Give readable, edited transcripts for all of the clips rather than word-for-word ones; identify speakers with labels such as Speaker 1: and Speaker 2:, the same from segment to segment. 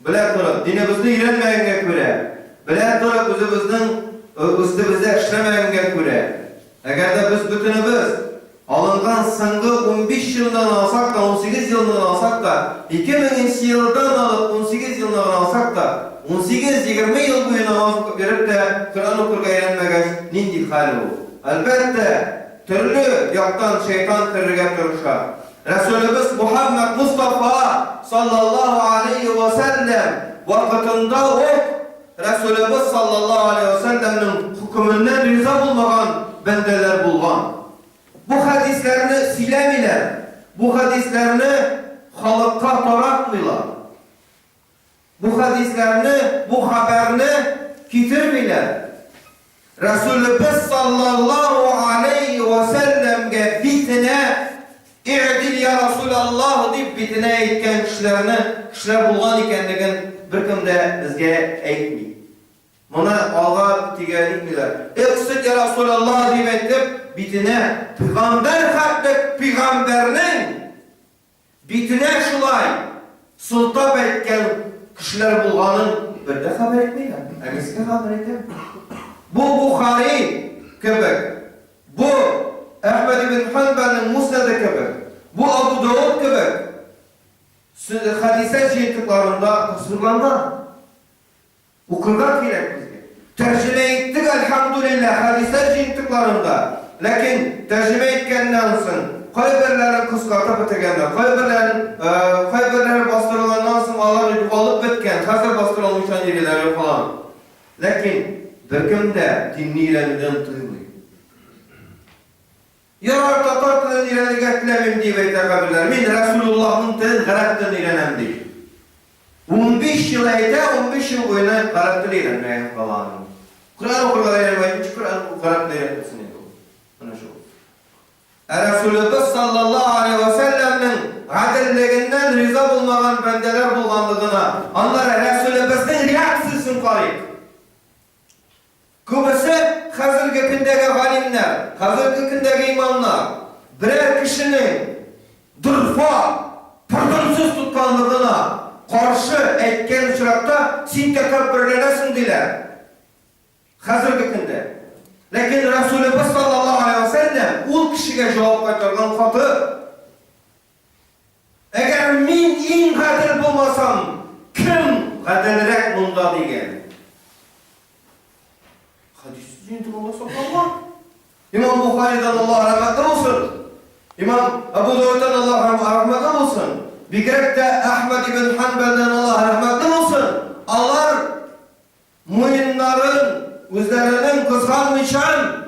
Speaker 1: Bilä turup, dinimizni öğrenmegenge göre, bilä turup özümizden üstümüzde işlemegenge göre, egerde biz bütünübüz alıngan sınğı 15 yıldan alsak da 18 yıldan alsak da 2000 yıldan alıp 18 yıldan alsak da 18-20 yıl boyu namaz verip de Kur'an okurga öğrenmegez nindi hali bu. Elbette türlü yaktan şeytan kırırga kırışar. Resulümüz Muhammed Mustafa sallallahu aleyhi ve sellem vakitinde o Resulümüz sallallahu aleyhi ve sellem'in hükmünden rıza bulmagan bendeler bulgan. Bu hadislerini silemiler. Bu hadislerini halkka taratmıyorlar. Bu hadislerini, bu haberini getirmiyorlar. Resulümüz sallallahu aleyhi ve sellem'e bitine İ'dil ya Resulallah deyip bitine etken kişiler bulgan ikenligin bir kimde bizge aytmıyor. Buna alga tigelikmiler. Eksit ya Resulallah deyip etip bitine peygamber hattık peygamberinin bitine şulay sultap etken kişiler bulganın bir de haber etmiyor. Emeske haber etmiyor. Bu Bukhari köpek. Bu Ahmed ibn Hanbal'ın Musned'i köpek. Bu Abu Davud köpek. Hadise cihetliklarında tasvirlanlar. Okurlar gerek bizge. Tercüme ettik elhamdülillah hadise cihetliklarında. Lakin tercüme etkenden sonra kayberlerin kıskarta bitirgenler, kayberlerin bastırılandan sonra Allah'ın alıp bitken, hazır bastırılmışan yerleri falan. Lakin bir kimde dinleyilenden duymuyor. Yarar Tatar tılını iğreni getlemem diye bekler min Resulullah'ın tılını Garap'tan iğrenem değil. 15 yıl ayda 15 yıl boyuna Garap'tan iğrenmeye falan. Kur'an okurlar iğrenmeyi, hiç Kur'an Garap'tan iğrenmesin diye. Buna şu. Resulullah sallallahu aleyhi ve sellem'in adilliğinden rıza bulmagan bendeler bulganlığına onlara Resulullah'ın reaksizsin karayıp. Kubisi hazırki gündeki halimler, hazırki gündeki imamlar birer kişinin durfa, pardonsuz tutkanlığına karşı etken sırakta sin tekabbürlenesin diler. Hazırki günde. Lakin Resulullah sallallahu aleyhi ve sellem ul kişiye cevap kaytargan katı eğer min in kadir bulmasam kim kadirrek bunda diyen. Hadis cinti Allah sallallahu İmam Bukhari'den Allah rahmetli olsun. İmam Abu Davud'dan Allah rahmetli olsun. Bigrek de Ahmed ibn Hanbal'dan Allah rahmetli olsun. Allah müminlerin üzerinin kızganmışan,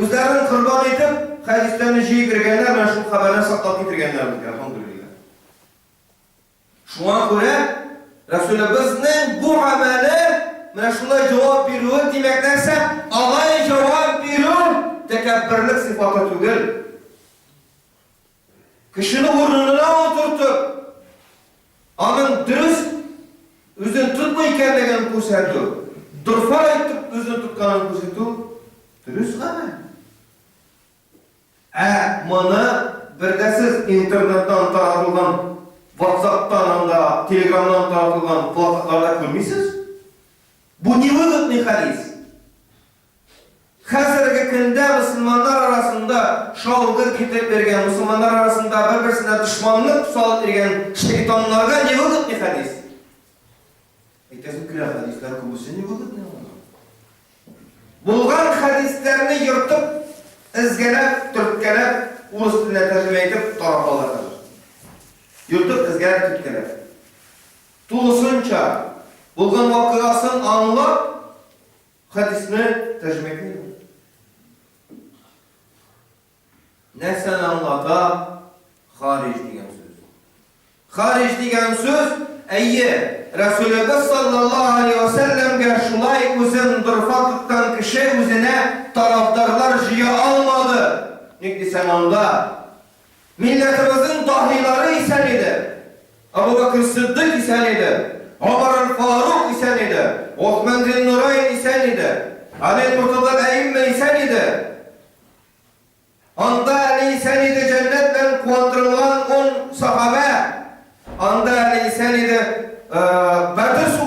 Speaker 1: üzerinin kurban edip hadislerini jiyip girgenler ve şu haberine saklap getirgenlerdir. Elhamdülillah. Şuna göre Resulullah'ın bu ameli şuna cevap veriyor demeklerse Allah'a cevap veriyor tekebbürlük sıfatı tügül. Kişini burnuna oturtup amın dürüst üzün tutmaykenlerini kusediyor. Durfa etip üzün tutkanını kusediyor. Dürüst ama. Bunu bir de siz internetten taratılgan, WhatsApp'tan da, Telegram'dan taratılgan plakatlarda görmüşsünüz. Bu ne vıgıtlı hadis? Hazırki günde Müslümanlar arasında şalgır getirip vergen, Müslümanlar arasında birbirine düşmanlık salıp vergen şeytanlarga ne vıgıtlı hadis? Etesizkiler hadisler kubusu ne vıgıtlı? Bulgan hadislerini yırtıp, izgelep, türkkelep, ulus diline tercüme edip tarafalardır. Yırtıp, izgelep, türkkelep. Tulusunca bulgan vakıasını anlap hadisini tercüme ediyor. Ne sen anlata? Hariç diyen söz. Hariç diyen söz Resulullah sallallahu aleyhi ve sellem'e şulay üzün durfatlıktan kişi üzerine taraftarlar jiya almadı. Nikli zamanda milletimizin dahiları isen idi. Abu Bakr Sıddık isen idi. Ömer el-Faruk isen idi. Osman bin Nurayn isen idi. Ali Murtaza Eyyime isen idi. Anda Ali isen idi cennetle kuvandırılan 10 sahabe. Anda Ali isen idi Bedir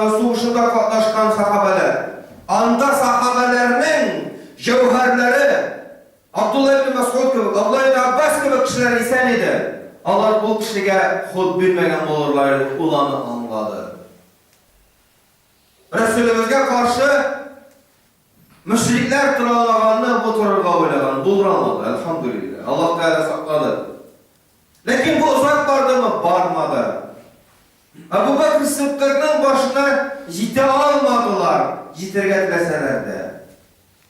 Speaker 1: soğuşunda katlaşkan sahabeler. Anda sahabelerinin cevherleri Abdullah ibn Mesud gibi, Abdullah ibn Abbas gibi kişiler isen idi. Allah bu kişiye xud bilmegen olurlar, ulanı anladı. Resulümüzge karşı müşrikler tıralağını bu tırırga oylagan, doğranmadı, elhamdülillah. Allah Teala sakladı. Lakin bu uzak vardı mı? Barmadı. Ebu Bekir Sıddık'ın başına yite almadılar, yitirge dileseler de.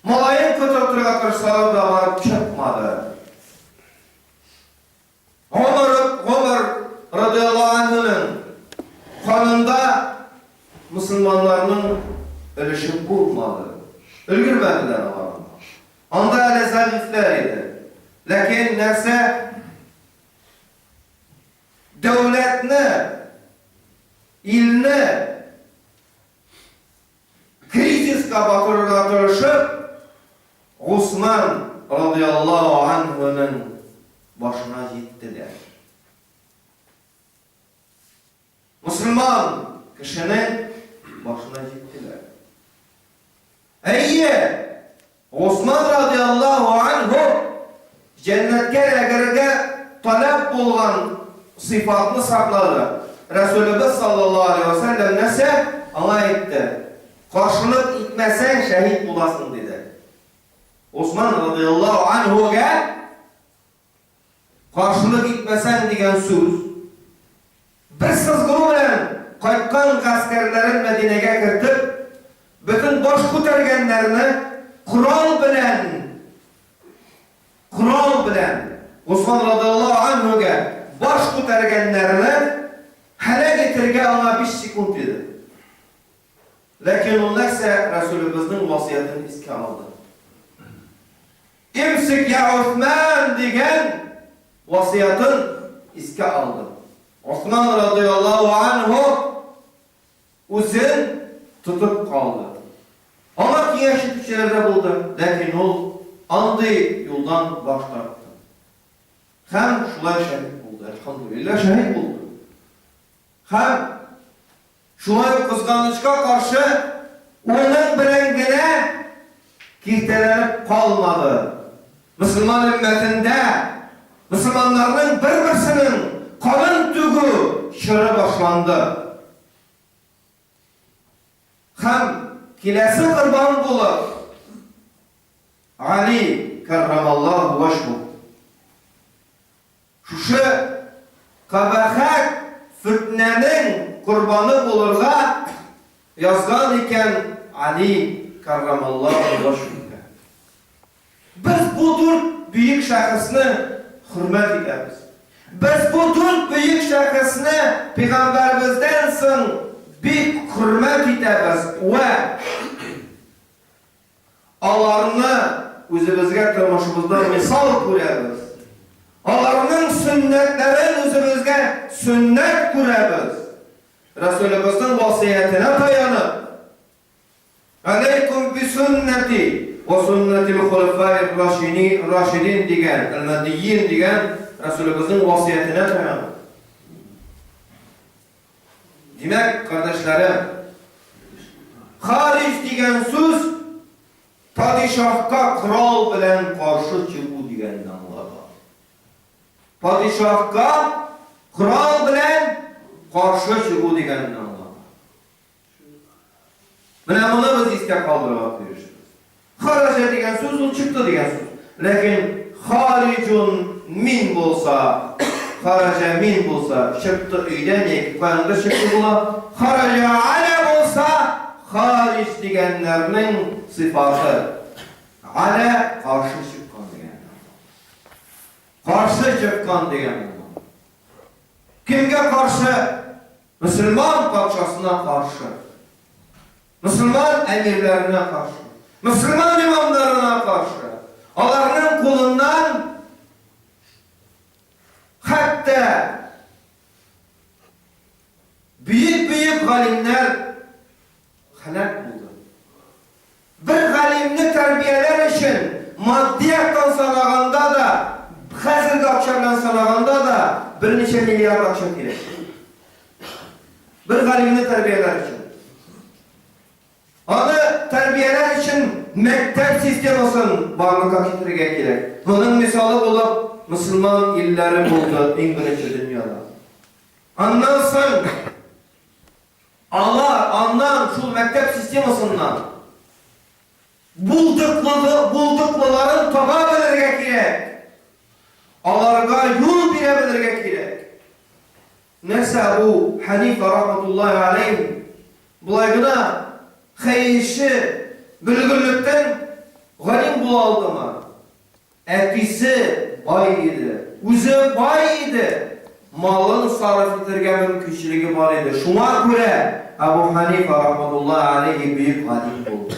Speaker 1: Malayın kötürtürge kırsalar da var, çıkmadı. Ömer radıyallahu anh'ın kanında Müslümanlarının ölüşü bulmadı. Öldürmediler onları. Onda öyle zayıflar idi. Lakin nefse devletini, ilini kriziske batırıga tırışıp Osman radıyallahu anh'ın başına gittiler. Müslüman kişinin başına gittiler. Osman radıyallahu anhu cennetke girge talep bulgan sıfatını sakladı. Resulullah sallallahu aleyhi ve sellem nese ana etti. Karşılık etmesen şehit bulasın dedi. Osman radıyallahu anhu'ga karşılık etmesen degen söz. Bir sızgını bilen qaytkan askerlerin Medine'ye kirtip bütün boş ko'targanlarni Kur'an bilen Osman radıyallahu anhu'ga boş ko'targanlarni halak etirge ona 5 sekund dedi. Lakin onlar ise Resulullah'ın vasiyetini iske aldı. İmsik ya Osman degen vasiyetin iske aldı. Osman radıyallahu anhu uzun tutup kaldı. Ama ki yaşlı kişilerde buldu. Lakin o andı yoldan baş tarttı. Hem şulay şehit buldu. Elhamdülillah şehit buldu. Hem şulay kızganışka karşı onun birengine kirtelenip kalmadı. Müslüman ümmetinde Müslümanların birbirinin kalın tügü şırı başlandı. Hem kilesi kurban bulup Ali kerramallahu veşhu şuşu kabahat fitnenin kurbanı bulurga yazgan iken Ali kerramallahu veşhu. Biz bu dört büyük şahısını hürmet ederiz. Biz bu dört büyük şahısını Peygamberimizden sonra bir hürmet ederiz ve Allah'ını özümüzge tırmışımızdan misal kurarız. Allah'ın sünnetlerin özümüzge sünnet kurarız. Resulullah'ın vasiyetine dayanıp Aleykum bi sünneti ve sünnetil hulefâir raşidin diyen, el-mediyyin diyen Resulullah'ın vasiyetine dayanıp. Demek kardeşlerim, hariç diyen söz padişahka kral bilen karşı çıkı digenden anladı. Padişahka kral bilen karşı çıkı digenden anladı. Bunu biz iske kaldırmak veriyoruz. Haraca diyen söz, o çıktı diyen söz. Lakin haricun min bolsa, haraca min bolsa, çıktı öyle ne? Kanında çıktı bula. Haraca ale bolsa, hariç diyenlerinin sıfatı. Ale karşı çıkan diyenler. Karşı çıkan diyenler. Kimge karşı? Müslüman parçasına karşı. Müslüman emirlerine karşı. Müslüman imamlarına karşı. Allah'ın kulundan hatta büyük galimler halak buldu. Bir galimni terbiyeler için maddiyattan sanaganda da hazırda akşamdan sanaganda da bir neçe milyar akşam gerek. bir galimini terbiyeler için. Onu terbiyeler için mektep sistemasının varlığa getirmek gerek. Bunun misalı olup Müslüman illeri buldu İngilizce dünyada. Anlansın. Anlan şu mektep sistemasından buldukluların tabi bilirge gerek. Alarga yol bilebilirge gerek. Neyse bu Hanife rahmetullahi aleyh bulaygına xeyişi bilgirlikten galim bulaldı mı? Etisi bay idi. Üzü bay idi. Malın sarf etirge mümkünçülüğü var idi. Şuna göre Ebu Hanife rahmetullahi aleyhi büyük galim buldu.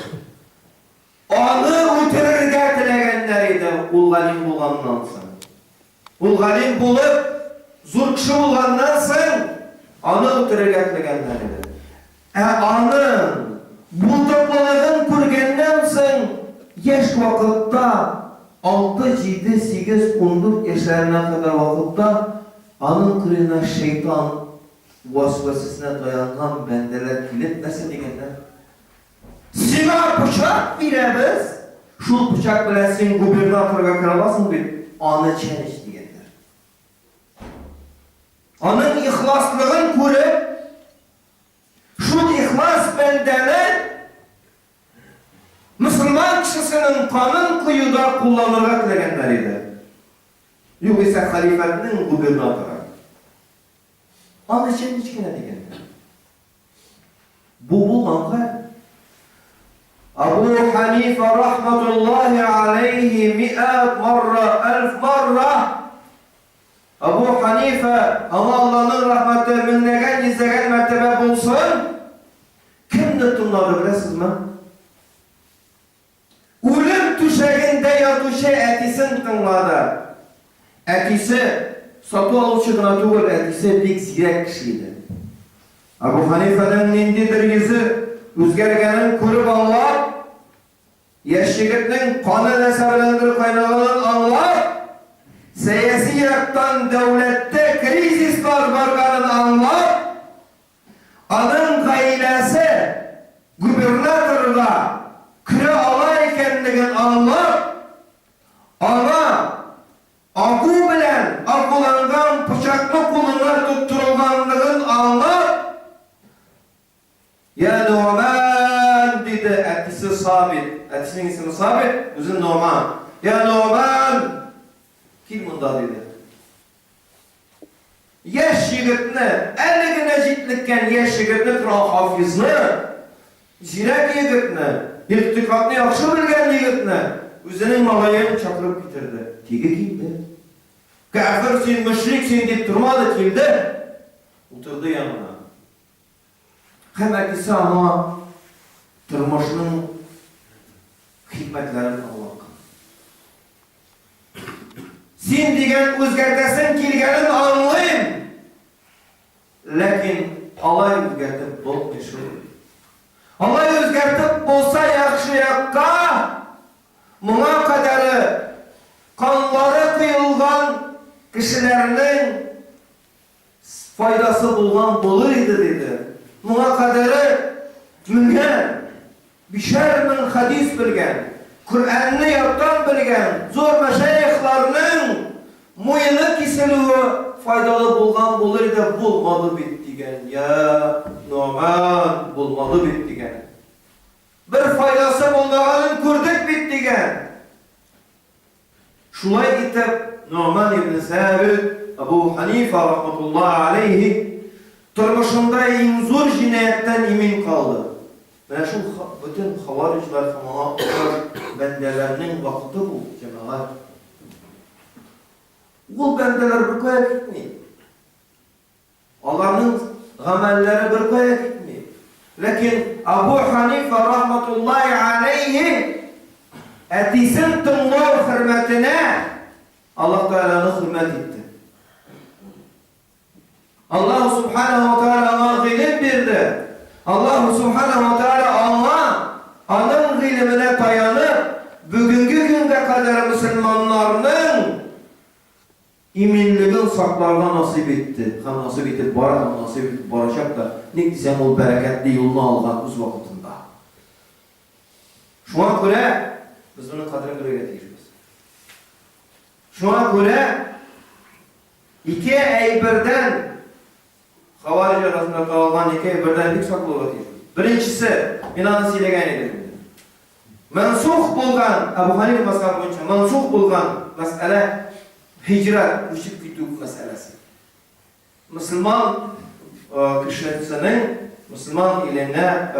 Speaker 1: Onu ötürürge tilegenler idi. Ul galim bulandan sonra. Ul galim bulup zor kişi bulgandan sonra onu ötürürge tilegenler idi. Anın bulduklarının kurgenden sonra yaş vakitta 6, 7, 8, 14 yaşlarına kadar vakitta anın kırığına şeytan vasvasesine dayanan bendeler kilip nasıl degenler? Siga bıçak bilemiz. Şu bıçak bilen sen gubernatörge kıramasın bir anı çeniş degenler. Anın ihlaslığın kurip şu ihlas bendeler Müslüman kişisinin kanın kuyuda kullanırga dilegenler idi. Yok ise halifenin gubernatörü. Onun için hiç kine degenler. Bu kanka Ebu Hanife rahmetullahi aleyhi 100 marra, 1000 marra Ebu Hanife ama Allah'ın rahmeti minnegen izlegen mertebe bulsun kimdi tunladı bilesiniz mi? Ölüm tüşeginde yatuşu etisin tınladı. Etisi satı alıcıdına tuğul etisi pek zirek kişiydi. Ebu Hanife'nin nindidir yüzü üzgergenin kurup anlar, yeşigitinin kanı neseblendir kaynağının anlar, siyasi yaktan devlette krizisler vargarını anlar, anın gailesi gubernatörga kırı alaykenliğin anlar, ana akı bilen akılandan bıçaklı kulunlar tutturulganlığın anlar, ya Numan dedi, etisi sabit. Etisinin ismi sabit, üzün Numan. Ya Numan, kim bunda dedi. Yaş yigitni, 50 güne jitlikken yaş yigitni turan hafizni, zirek yigitni, irtikatni yaxşı bilgen yigitni, üzünün malayını çakırıp bitirdi. Tegi kimdi? Kafirsin, müşriksin deyip durmadı kimdi? Oturdu yanına. Hem etisi ama tırmışının hikmetlerini Allah'a. Sen degen özgertesin kilgenin anlayın. Lakin alay özgertip bolmayışı. Alay özgertip bolsa yakşı yakka buna kadarı kanları kıyılgan kişilerinin faydası bulgan boluydu dedi. Buna kadarı bilgen, bişer min hadis bilgen, Kur'an'ını yaptan bilgen, zor meşayihlarının muyunu kisiliği faydalı bulgan bulur da bulmalı bittigen. Ya Numan bulmalı bittigen. Bir faydası bulmağının kurduk bittigen. Şulay itip Numan ibn Sabit, Ebu Hanife rahmetullahi aleyhi turmuşunda en zor cinayetten emin kaldı. Ve şu bütün havariciler tamama bendelerinin vakti bu cemaat. Bu bendeler bir koya gitmiyor. Allah'ın gamelleri bir koya gitmiyor. Lakin Ebu Hanife rahmetullahi aleyhi etisin tınlav hürmetine Allah Teala'nın hürmet etti. Allah Subhanahu ve Teala ona ilim verdi. Allah Subhanahu ve Teala onun ilimine dayanıp bugünkü günde kadar Müslümanların iminliğin saklarına nasip etti. Hem nasip etip barar, hem nasip etip baracak da ne desem o bereketli yolunu algan öz vakitinde. Şuna göre biz bunun kadrini buraya getiririz. Şuna göre iki eybirden Havarici arasında kalan iki eybirden bir saklı getiririz. Birincisi, binanı silegen edelim. Mensuh bulgan, Abu Hanif mazhabı boyunca mensuh bulgan mesele hicret, uçup gitmek meselesi. Müslüman kişisinin Müslüman iline,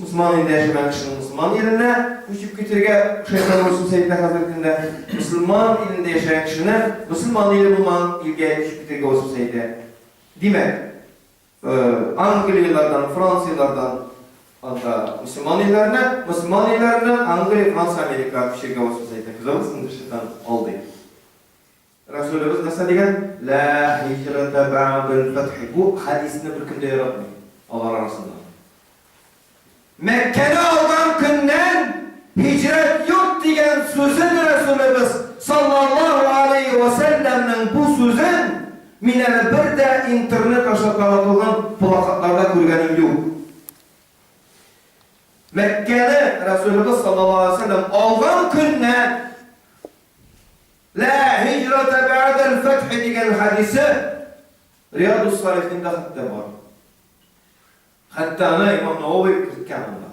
Speaker 1: Müslüman ilinde yaşayan kişinin Müslüman iline uçup gitirge Şeytan Resul Seyyidine Hazretinde Müslüman ilinde yaşayan kişinin Müslüman ili bulman ilge uçup gitirge olsun Seyyidine. Demek, Angliyalardan, Fransızlardan Müslüman illerine Anglia, Fransa, Amerika kişiye olsun Seyyidine kızılsın dışından oldu. Resulümüz nasıl diyen? La hicrete ba'del fethi. Bu hadisini bir kimde yaratmıyor. Allah arasında. Mekke'de olan günden hicret yok diyen sözün Resulümüz sallallahu aleyhi ve sellem'nin bu sözün minel bir de internet aşağılatılan plakatlarda görgenim yok. Mekke'de Resulümüz sallallahu aleyhi ve sellem olan günden La hicrete ba'del fethi diyen hadisi Riyad-ı Salih'inde hatta var. Hatta ana İmam Nevevi kırkanında.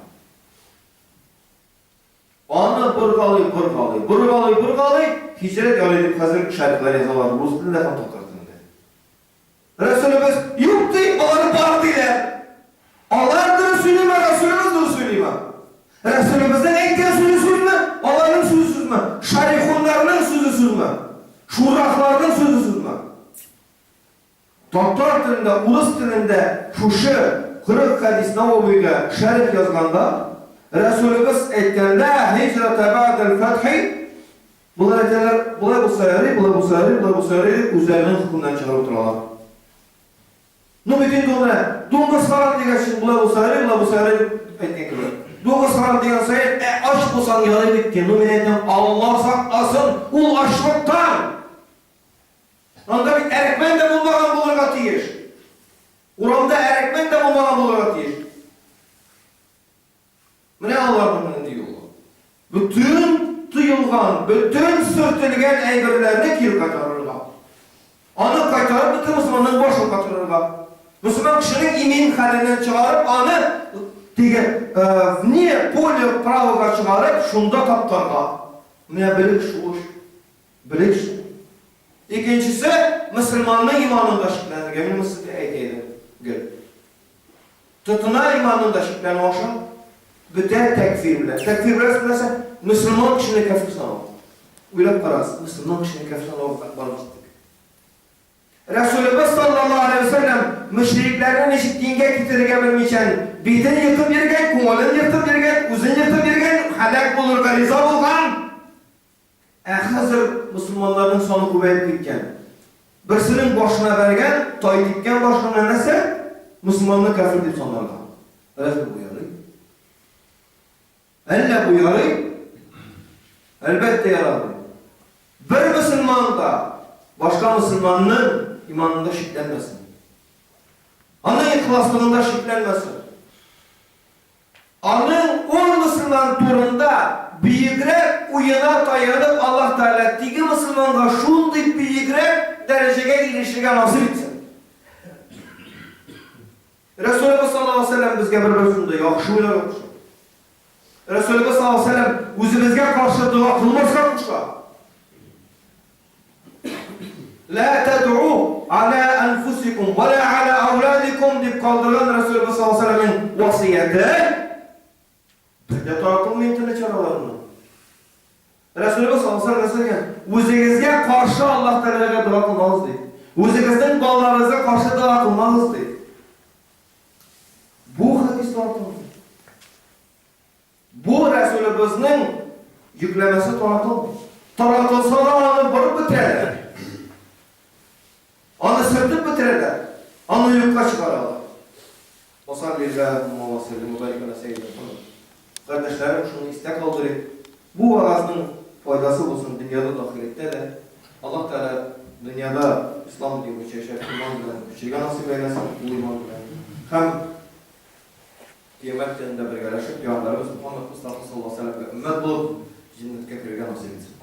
Speaker 1: Onu burgalı hicret yoluydu hazır şarkılar yazılar. Rus dilinde tam tokatında. Resulümüz yok deyip onları bağırdılar. Allah'ın Resulü'me, Resulümüz Resulü'me. Resulümüzden ekten sözü mü? Allah'ın sözü mü? Şarihunlarının sözü mü? Şuraklarının sözü mü? Doktor dilinde, ulus dilinde şuşu, kırık hadis Nevevi'ye şerif yazganda Resulümüz etkende hicrete ba'del fethi bunlar etkenler, bu sayarı üzerinin hükümden çıkarı oturarlar. Ne bütün donlara? Donuz falan diye geçin, bu sayarı etken gibi. Donuz falan diye sayın, aç bulsan yarı bitti. Numinetten Allah saklasın, ul açlıktan. Onda bir erekmen de bulmadan bulur katıyır. Uramda erekmen de bulmadan bulur katıyır. Bu ne Allah'ın diyor? Bütün tuyulgan, bütün sürtülgen eybirlerini kir kaçırırlar. Onu kaçırıp bütün Müslümanın boşu kaçırırlar. Müslüman kişinin imin halinden çıkarıp onu niye polio pravoga çıkarıp şunda taptarlar. Ne bilik şuş, bilik şuş. İkincisi, Müslümanın imanında şıklanır. Emin Müslüman eğiteydi. Tutuna imanında şıklanır olsun. Bütün tekfirler. Tekfirler mesela Müslüman kişinin kafir sanır. Öyle parası. Müslüman kişinin kafir sanır. Varmıştık. Resulümüz sallallahu aleyhi ve sellem müşriklerden eşitliğine getirgebilmişken bidin yıkıp yergen, kumalın yıkıp yergen, uzun yıkıp yergen, halak bulur ve riza bulgan. Hazır Müslümanların sonu kuvvet bitken. Birisinin başına vergen, tay dikken başına nese, Müslümanlığı kafir deyip sonlardan. Resul buyarı. Elle buyarı, elbette yaradı. Bir Müslüman da başka Müslümanın imanında şüphelenmesin. Onun ihlaslığında şüphelenmesin. Onun o Müslüman turunda büyükrek uyuna dayanıp Allah Teala tigi Müslüman'a şunday büyükrek dereceye girişine nasip etsin. Resulullah sallallahu aleyhi ve sellem bizge bir sözünde yaxşı yoksa. Resulullah sallallahu aleyhi ve sellem özümüzge karşı dua kılmazsa kuşka. La ted'u ala enfusikum ve la ala avladikum deyip kaldırılan Resulullah sallallahu aleyhi ve sellem'in vasiyeti de taatılmayın tane çaralarını. Resulullah sallallahu aleyhi ve sellem özünüzge karşı Allah Teala'ya dua kılmanız deyip özünüzden bağlarınıza karşı dua kılmanız deyip bu hadis taatılmıyor. Bu Resulümüzün yüklemesi taatılmıyor. Taatılsa da onu vurup bitirirler. Onu sırtıp bitirirler. Onu yükle çıkarırlar. O sallallahu aleyhi ve sellem kardeşlerim şunu istek kaldırın. Bu vaazın faydası olsun dünyada da ahirette de. Allah Teala dünyada İslam dini bu yaşayıp iman bilen küçüğe nasip eylesin, bu iman bilen. Hem kıyamet gününde birleşip Peygamberimiz Muhammed Mustafa sallallahu aleyhi ve sellem ümmet bulup cennetke kirgen nasip etsin.